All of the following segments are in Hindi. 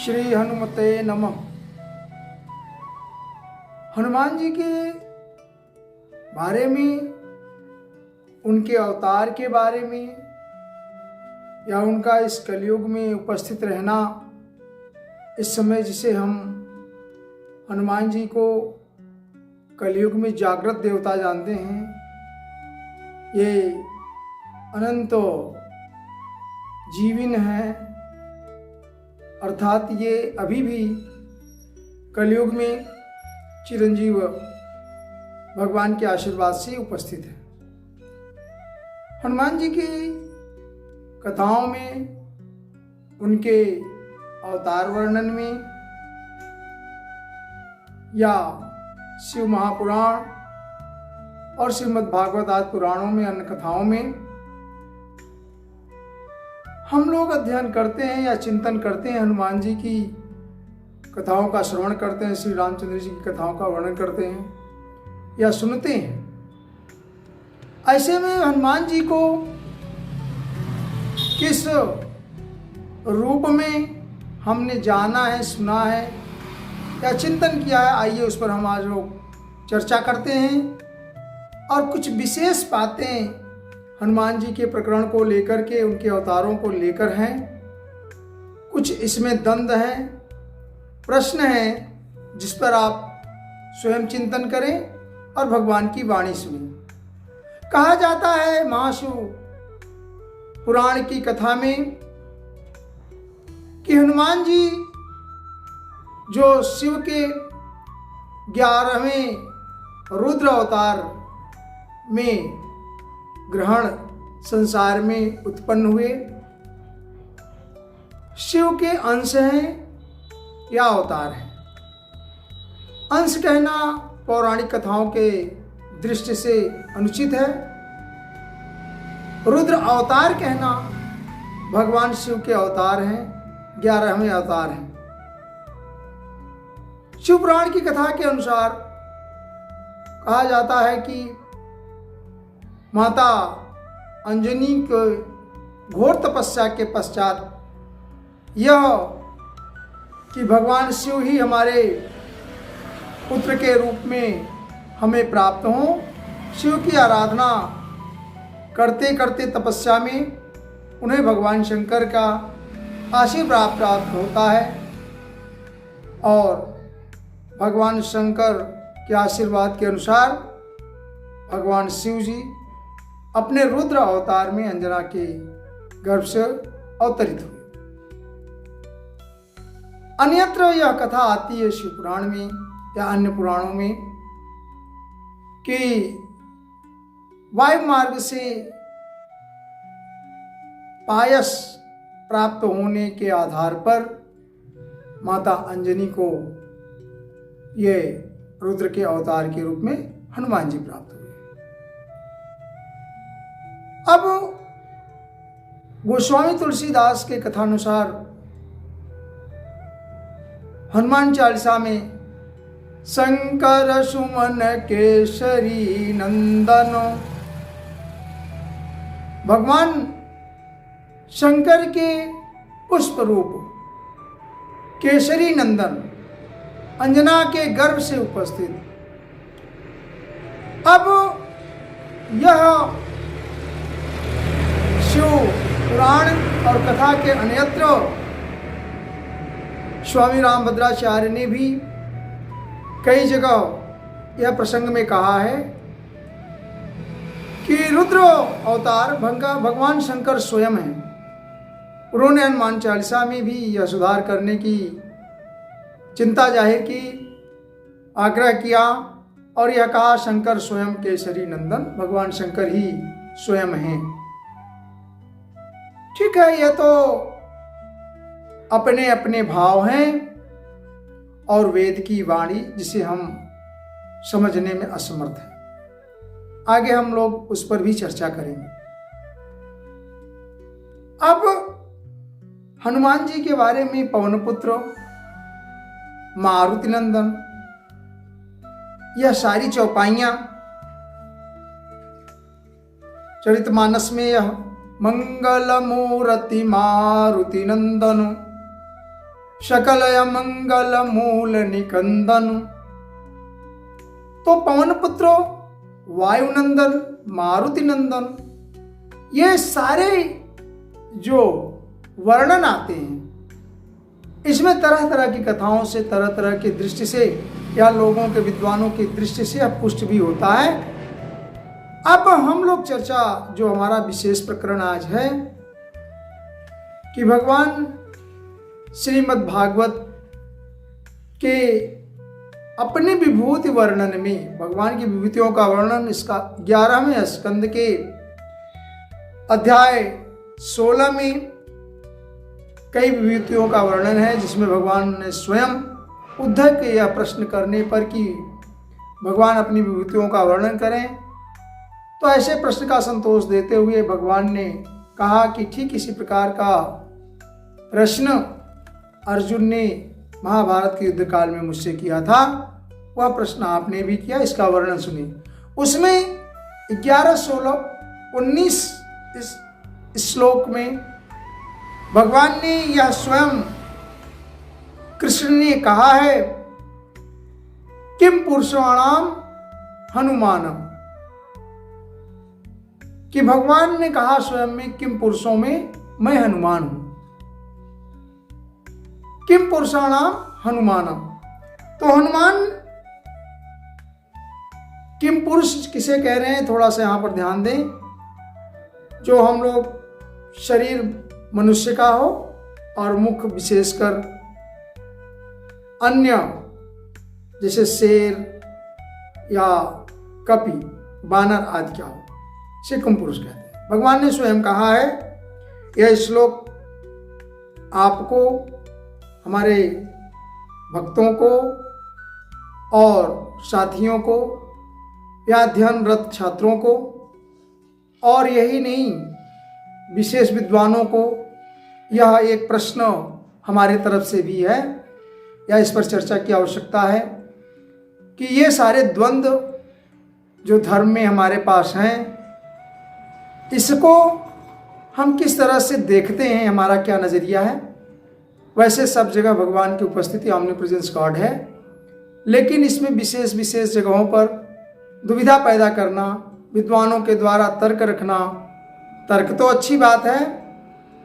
श्री हनुमते नमः। हनुमान जी के बारे में, उनके अवतार के बारे में या उनका इस कलयुग में उपस्थित रहना, इस समय जिसे हम हनुमान जी को कलयुग में जागृत देवता जानते हैं, ये अनंत जीविन है, अर्थात ये अभी भी कलयुग में चिरंजीव भगवान के आशीर्वाद से उपस्थित है। हनुमान जी की कथाओं में, उनके अवतार वर्णन में या शिव महापुराण और श्रीमद् भागवत आदि पुराणों में, अन्य कथाओं में हम लोग अध्ययन करते हैं या चिंतन करते हैं, हनुमान जी की कथाओं का श्रवण करते हैं, श्री रामचंद्र जी की कथाओं का वर्णन करते हैं या सुनते हैं। ऐसे में हनुमान जी को किस रूप में हमने जाना है, सुना है या चिंतन किया है, आइए उस पर हम आज लोग चर्चा करते हैं। और कुछ विशेष बातें हनुमान जी के प्रकरण को लेकर के, उनके अवतारों को लेकर हैं। कुछ इसमें द्वंद हैं, प्रश्न हैं, जिस पर आप स्वयं चिंतन करें और भगवान की वाणी सुनें। कहा जाता है महाशिव पुराण की कथा में कि हनुमान जी जो शिव के 11वें रुद्र अवतार में ग्रहण संसार में उत्पन्न हुए, शिव के अंश हैं या अवतार हैं। अंश कहना पौराणिक कथाओं के दृष्टि से अनुचित है। रुद्र अवतार कहना भगवान शिव के अवतार हैं, 11वें अवतार हैं। शिव पुराण की कथा के अनुसार कहा जाता है कि माता अंजनी के घोर तपस्या के पश्चात यह कि भगवान शिव ही हमारे पुत्र के रूप में हमें प्राप्त हों, शिव की आराधना करते करते तपस्या में उन्हें भगवान शंकर का आशीर्वाद प्राप्त होता है और भगवान शंकर के आशीर्वाद के अनुसार भगवान शिव जी अपने रुद्र अवतार में अंजना के गर्भ से अवतरित हुए। अन्यत्र यह कथा आती है शिव पुराण में या अन्य पुराणों में कि वायु मार्ग से पायस प्राप्त होने के आधार पर माता अंजनी को ये रुद्र के अवतार के रूप में हनुमान जी प्राप्त हुए। अब गोस्वामी तुलसीदास के कथानुसार हनुमान चालीसा में शंकर सुमन केसरी नंदन, भगवान शंकर के पुष्प रूप केसरी नंदन अंजना के गर्भ से उपस्थित। अब यह शिव पुराण और कथा के अन्यत्र स्वामी रामभद्राचार्य ने भी कई जगह यह प्रसंग में कहा है कि रुद्र अवतार भगवान शंकर स्वयं हैं। उन्होंने हनुमान चालीसा में भी यह सुधार करने की चिंता जाहिर की, आग्रह किया और यह कहा शंकर स्वयं केसरी नंदन, भगवान शंकर ही स्वयं हैं। ठीक है, यह तो अपने अपने भाव हैं और वेद की वाणी जिसे हम समझने में असमर्थ हैं। आगे हम लोग उस पर भी चर्चा करेंगे। अब हनुमान जी के बारे में पवनपुत्र, मारुति नंदन, यह सारी चौपाइयां चरितमानस में यह मंगल मूर्ति मारुति नंदन सकल मंगल मूल निकंदन। तो पवन पुत्रो, वायुनंदन, मारुति नंदन, ये सारे जो वर्णन आते हैं इसमें तरह तरह की कथाओं से, तरह तरह की दृष्टि से या लोगों के, विद्वानों की दृष्टि से अब पुष्ट भी होता है। अब हम लोग चर्चा, जो हमारा विशेष प्रकरण आज है कि भगवान श्रीमद् भागवत के अपने विभूति वर्णन में, भगवान की विभूतियों का वर्णन इसका 11वें स्कंद के अध्याय 16 में कई विभूतियों का वर्णन है, जिसमें भगवान ने स्वयं उद्धव के यह प्रश्न करने पर कि भगवान अपनी विभूतियों का वर्णन करें, तो ऐसे प्रश्न का संतोष देते हुए भगवान ने कहा कि ठीक इसी प्रकार का प्रश्न अर्जुन ने महाभारत के युद्ध काल में मुझसे किया था, वह प्रश्न आपने भी किया, इसका वर्णन सुनिए। उसमें 11, 16, 19 इस श्लोक में भगवान ने यह स्वयं कृष्ण ने कहा है, किम पुरुषाणाम हनुमानम, कि भगवान ने कहा स्वयं में किम पुरुषों में मैं हनुमान हूं। किम पुरुषाणाम हनुमानम, तो हनुमान किम पुरुष किसे कह रहे हैं, थोड़ा सा यहां पर ध्यान दें। जो हम लोग शरीर मनुष्य का हो और मुख विशेषकर अन्य जैसे शेर या कपि, बानर आदि क्या हो, इसे किम पुरुष कहते हैं। भगवान ने स्वयं कहा है, यह श्लोक आपको, हमारे भक्तों को और साथियों को या अध्ययनरत छात्रों को, और यही नहीं विशेष विद्वानों को, यह एक प्रश्न हमारे तरफ से भी है या इस पर चर्चा की आवश्यकता है कि ये सारे द्वंद्व जो धर्म में हमारे पास हैं, इसको हम किस तरह से देखते हैं, हमारा क्या नज़रिया है। वैसे सब जगह भगवान की उपस्थिति ऑमनीप्रेजेंस गॉड है, लेकिन इसमें विशेष विशेष जगहों पर दुविधा पैदा करना, विद्वानों के द्वारा तर्क रखना, तर्क तो अच्छी बात है,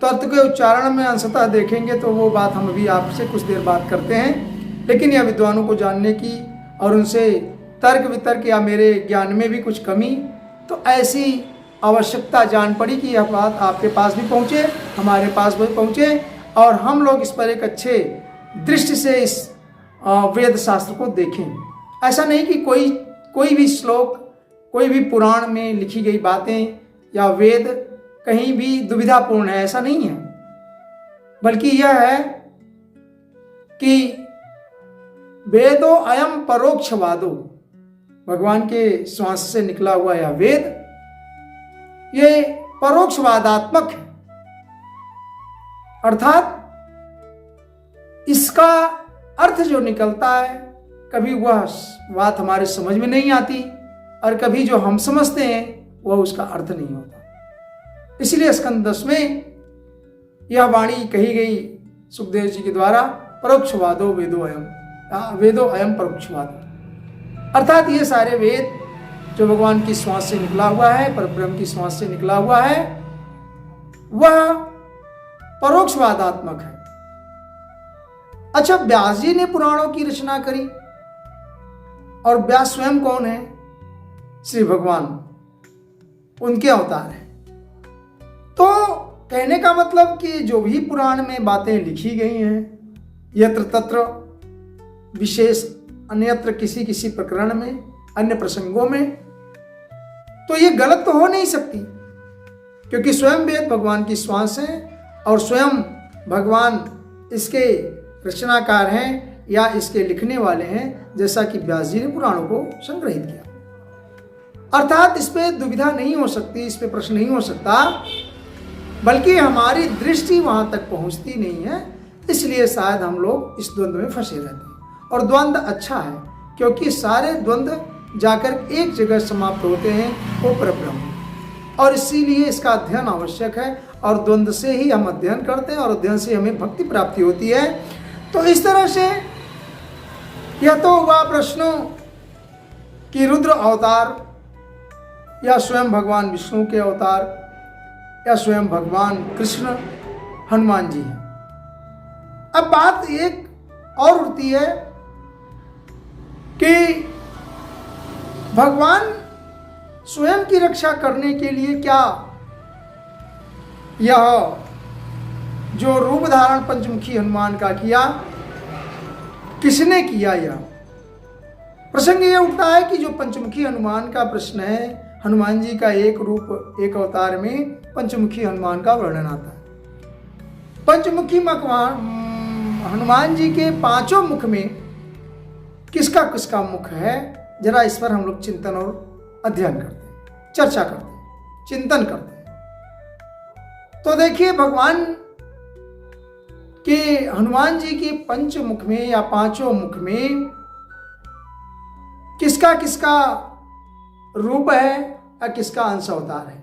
तर्क के उच्चारण में अंशतः देखेंगे तो वो बात हम अभी आपसे कुछ देर बात करते हैं, लेकिन यह विद्वानों को जानने की और उनसे तर्क वितर्क या मेरे ज्ञान में भी कुछ कमी, तो ऐसी आवश्यकता जान पड़ी कि यह बात आपके पास भी पहुँचे, हमारे पास भी पहुँचे और हम लोग इस पर एक अच्छे दृष्टि से इस वेद शास्त्र को देखें। ऐसा नहीं कि कोई भी श्लोक, कोई भी पुराण में लिखी गई बातें या वेद कहीं भी दुविधापूर्ण है, ऐसा नहीं है, बल्कि यह है कि वेदो अयम परोक्षवादो, भगवान के श्वास से निकला हुआ यह वेद, ये परोक्षवादात्मक है, अर्थात इसका अर्थ जो निकलता है, कभी वह बात हमारे समझ में नहीं आती और कभी जो हम समझते हैं वह उसका अर्थ नहीं होता। इसलिए स्कंद 10 में यह वाणी कही गई सुखदेव जी के द्वारा, परोक्षवादो वेदो अयम, वेदो अयम परोक्षवाद, अर्थात ये सारे वेद जो भगवान की श्वास से निकला हुआ है, परब्रह्म की श्वास से निकला हुआ है, वह परोक्षवादात्मक है। अच्छा, व्यास जी ने पुराणों की रचना करी, और व्यास स्वयं कौन है? श्री भगवान, उनके अवतार है। तो कहने का मतलब कि जो भी पुराण में बातें लिखी गई हैं, यत्र तत्र विशेष, अन्यत्र किसी किसी प्रकरण में, अन्य प्रसंगों में, तो ये गलत तो हो नहीं सकती, क्योंकि स्वयं वेद भगवान की श्वास है और स्वयं भगवान इसके रचनाकार हैं या इसके लिखने वाले हैं, जैसा कि व्यास जी ने पुराणों को संग्रहित किया। अर्थात इस पे दुविधा नहीं हो सकती, इस पे प्रश्न नहीं हो सकता, बल्कि हमारी दृष्टि वहां तक पहुंचती नहीं है, इसलिए शायद हम लोग इस द्वंद्व में फंसे रहते हैं। और द्वंद्व अच्छा है, क्योंकि सारे द्वंद्व जाकर एक जगह समाप्त होते हैं, वो परब्रह्म, और इसीलिए इसका अध्ययन आवश्यक है। और द्वंद्व से ही हम अध्ययन करते हैं और अध्ययन से हमें भक्ति प्राप्ति होती है। तो इस तरह से यह तो हुआ प्रश्नों कि रुद्र अवतार या स्वयं भगवान विष्णु के अवतार या स्वयं भगवान कृष्ण हनुमान जी हैं। अब बात एक और उठती है कि भगवान स्वयं की रक्षा करने के लिए क्या यह जो रूप धारण पंचमुखी हनुमान का किया, किसने किया? यह प्रसंग यह उठता है कि जो पंचमुखी हनुमान का प्रश्न है, हनुमान जी का एक रूप एक अवतार में पंचमुखी हनुमान का वर्णन आता है। पंचमुखी हनुमान जी के पांचों मुख में किसका किसका मुख है, जरा इस पर हम लोग चिंतन और अध्ययन करते हैं, चर्चा करते हैं, चिंतन करते हैं। तो देखिए, भगवान के हनुमान जी के पंच मुख में या पांचों मुख में किसका किसका रूप है या किसका अंश अवतार है?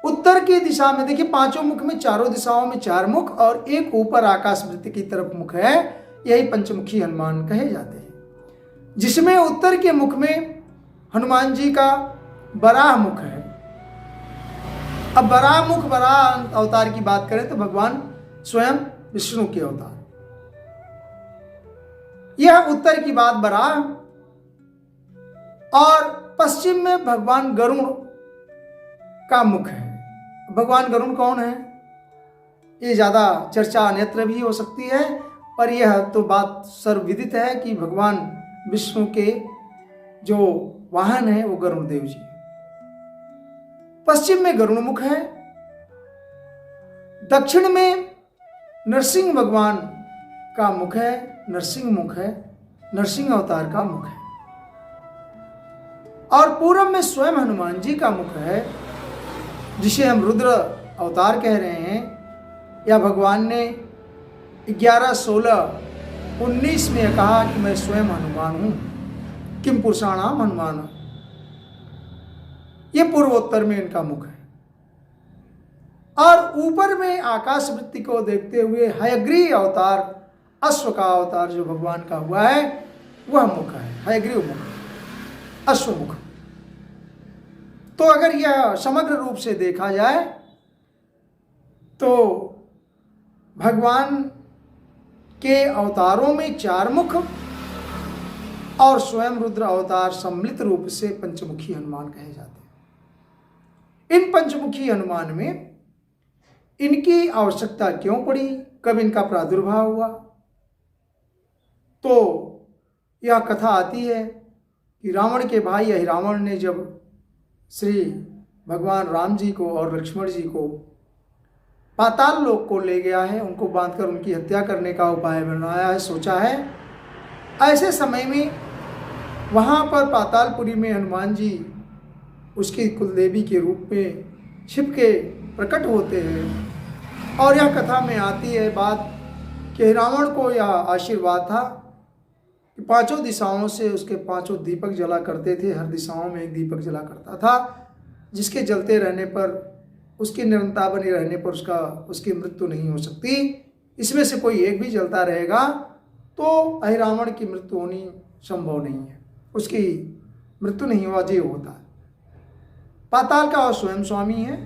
उत्तर की दिशा में देखिए, पांचों मुख में चारों दिशाओं में चार मुख और एक ऊपर आकाश वृत्त की तरफ मुख है, यही पंचमुखी हनुमान कहे जाते हैं। जिसमें उत्तर के मुख में हनुमान जी का बराह मुख है। अब बराह मुख, बराह अवतार की बात करें तो भगवान स्वयं विष्णु के अवतार। यह उत्तर की बात बराह, और पश्चिम में भगवान गरुण का मुख है। भगवान गरुण कौन है? ये ज्यादा चर्चा अन्यत्र भी हो सकती है, पर यह तो बात सर्वविदित है कि भगवान विष्णु के जो वाहन है वो गरुण देव जी। पश्चिम में गरुण मुख है, दक्षिण में नरसिंह भगवान का मुख है, नरसिंह मुख है, नरसिंह अवतार का मुख है, और पूर्व में स्वयं हनुमान जी का मुख है, जिसे हम रुद्र अवतार कह रहे हैं। या भगवान ने 11, 16, 19 में कहा कि मैं स्वयं हनुमान हूं, किम पुरुषाणाम हनुमान। ये पूर्वोत्तर में इनका मुख है। और ऊपर में आकाश वृत्ति को देखते हुए हयग्रीव अवतार, अश्व का अवतार जो भगवान का हुआ है, वह मुख है, हयग्रीव मुख, अश्वमुख। तो अगर यह समग्र रूप से देखा जाए तो भगवान के अवतारों में चार मुख और स्वयं रुद्र अवतार सम्मिलित रूप से पंचमुखी हनुमान कहे जाते हैं। इन पंचमुखी हनुमान में इनकी आवश्यकता क्यों पड़ी, कब इनका प्रादुर्भाव हुआ? तो यह कथा आती है कि रावण के भाई अहिरावण ने जब श्री भगवान राम जी को और लक्ष्मण जी को पाताल लोक को ले गया है, उनको बांधकर उनकी हत्या करने का उपाय बनाया है, सोचा है। ऐसे समय में वहाँ पर पातालपुरी में हनुमान जी उसकी कुलदेवी के रूप में छिप के प्रकट होते हैं। और यह कथा में आती है बात कि रावण को यह आशीर्वाद था कि पांचों दिशाओं से उसके पांचों दीपक जला करते थे, हर दिशाओं में एक दीपक जला करता था, जिसके जलते रहने पर, उसकी निरंतरता बनी रहने पर उसकी मृत्यु नहीं हो सकती। इसमें से कोई एक भी जलता रहेगा तो अहिरावण की मृत्यु होनी संभव नहीं है, उसकी मृत्यु नहीं हुआ जीव होता है। पाताल का और स्वयं स्वामी है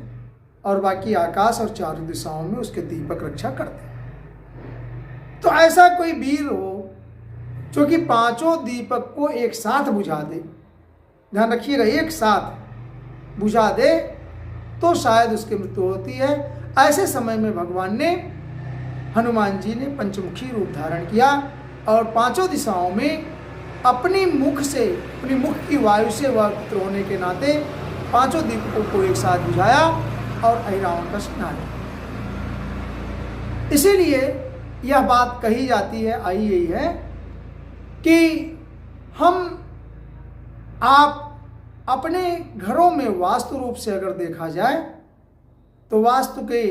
और बाकी आकाश और चारों दिशाओं में उसके दीपक रक्षा करते हैं। तो ऐसा कोई वीर हो जो कि पांचों दीपक को एक साथ बुझा दे, ध्यान रखिएगा, एक साथ बुझा दे तो शायद उसकी मृत्यु होती है। ऐसे समय में भगवान ने, हनुमान जी ने पंचमुखी रूप धारण किया और पांचों दिशाओं में अपनी मुख से, अपनी मुख की वायु से वह पुत्र होने के नाते पांचों दीपकों को एक साथ बुझाया और अहिरावण का संहार किया। इसीलिए यह बात कही जाती है, आई यही है कि आप अपने घरों में वास्तु रूप से अगर देखा जाए तो वास्तु के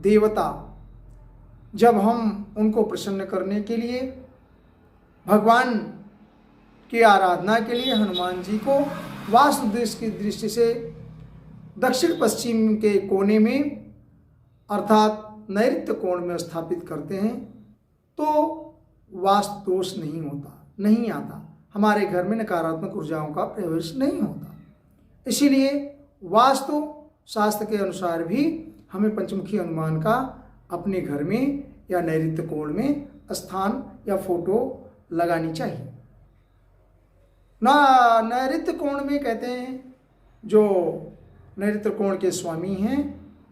देवता, जब हम उनको प्रसन्न करने के लिए, भगवान की आराधना के लिए हनुमान जी को वास्तु देश की दृष्टि से दक्षिण पश्चिम के कोने में अर्थात नैऋत्य कोण में स्थापित करते हैं। तो वास्तु दोष नहीं आता, हमारे घर में नकारात्मक ऊर्जाओं का प्रवेश नहीं होता। इसीलिए वास्तु शास्त्र के अनुसार भी हमें पंचमुखी हनुमान का अपने घर में या नैऋत्य कोण में स्थान या फोटो लगानी चाहिए। नैऋत्य कोण में कहते हैं जो नैऋत्य कोण के स्वामी हैं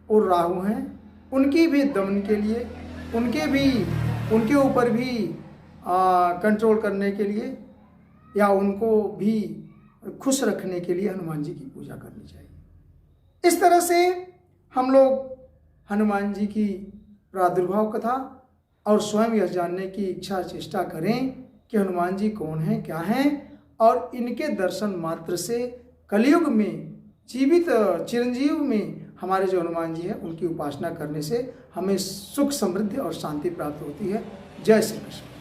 और राहु हैं, उनकी भी दमन के लिए, उनके ऊपर भी कंट्रोल करने के लिए या उनको भी खुश रखने के लिए हनुमान जी की पूजा करनी चाहिए। इस तरह से हम लोग हनुमान जी की प्रादुर्भाव कथा और स्वयं यह जानने की इच्छा चेष्टा करें कि हनुमान जी कौन हैं, क्या हैं, और इनके दर्शन मात्र से कलयुग में जीवित चिरंजीव में हमारे जो हनुमान जी हैं उनकी उपासना करने से हमें सुख समृद्धि और शांति प्राप्त होती है। जय श्री कृष्ण।